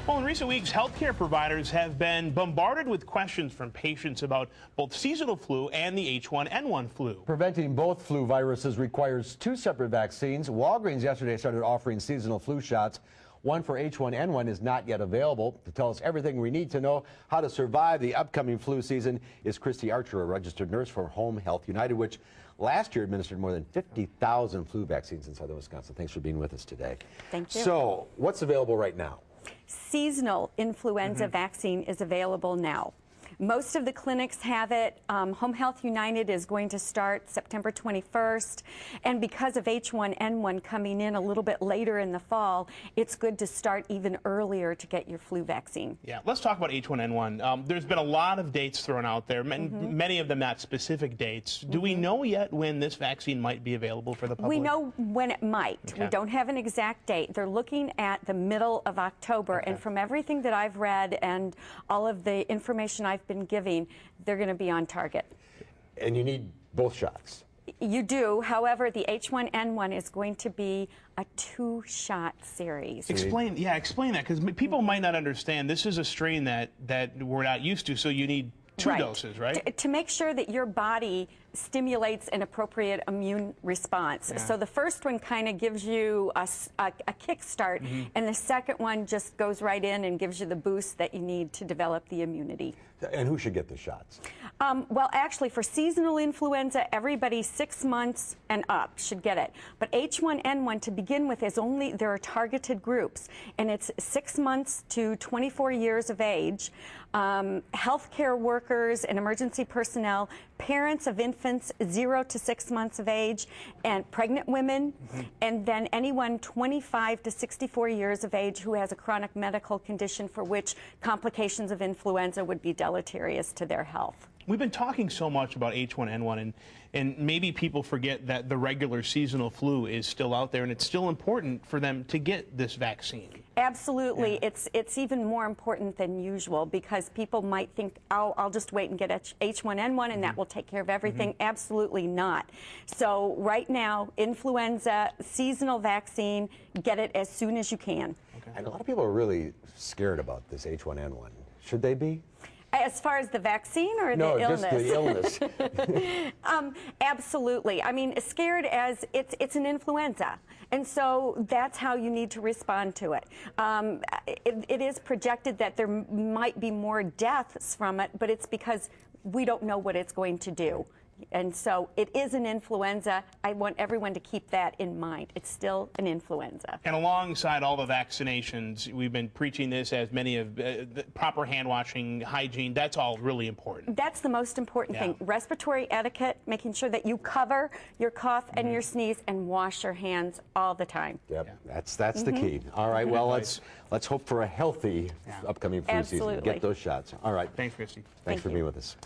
Well, in recent weeks, healthcare providers have been bombarded with questions from patients about both seasonal flu and the H1N1 flu. Preventing both flu viruses requires two separate vaccines. Walgreens yesterday started offering seasonal flu shots. One for H1N1 is not yet available. To tell us everything we need to know how to survive the upcoming flu season is Christy Archer, a registered nurse for Home Health United, which last year administered more than 50,000 flu vaccines in southern Wisconsin. Thanks for being with us today. Thank you. So, what's available right now? Seasonal influenza vaccine is available now. Most of the clinics have it. Home Health United is going to start September 21st. And because of H1N1 coming in a little bit later in the fall, it's good to start even earlier to get your flu vaccine. Yeah, let's talk about H1N1. There's been a lot of dates thrown out there, many of them not specific dates. Do we know yet when this vaccine might be available for the public? We know when it might. Okay. We don't have an exact date. They're looking at the middle of October. Okay. And from everything that I've read and all of the information I've been giving, they're going to be on target. And you need both shots. You do. However, the H1N1 is going to be a two-shot series. Explain that, because people might not understand. This is a strain that we're not used to, so you need two doses, right? To make sure that your body stimulates an appropriate immune response. Yeah. So the first one kind of gives you a kickstart, and the second one just goes right in and gives you the boost that you need to develop the immunity. And who should get the shots? Well, actually, for seasonal influenza, everybody 6 months and up should get it. But H1N1, to begin with, there are targeted groups, and it's 6 months to 24 years of age. Healthcare workers and emergency personnel, parents of infants 0 to 6 months of age, and pregnant women, and then anyone 25 to 64 years of age who has a chronic medical condition for which complications of influenza would be deleterious to their health. We've been talking so much about H1N1, and maybe people forget that the regular seasonal flu is still out there, and it's still important for them to get this vaccine. Absolutely. Yeah. It's even more important than usual, because people might think, oh, I'll just wait and get H1N1 and that will take care of everything. Absolutely not. So right now, influenza, seasonal vaccine, get it as soon as you can. Okay. And a lot of people are really scared about this H1N1. Should they be? As far as the vaccine or the illness? No, just the illness. Absolutely. I mean, scared as it's an influenza. And so that's how you need to respond to it. It is projected that there might be more deaths from it, but it's because we don't know what it's going to do. And so it is an influenza. I want everyone to keep that in mind. It's still an influenza. And alongside all the vaccinations, we've been preaching this as many of the proper hand washing, hygiene. That's all really important. That's the most important thing. Respiratory etiquette, making sure that you cover your cough and your sneeze and wash your hands all the time. Yep, that's the key. All right, well, let's hope for a healthy upcoming flu season. Get those shots. All right. Thanks, Christy. Thanks for being with us.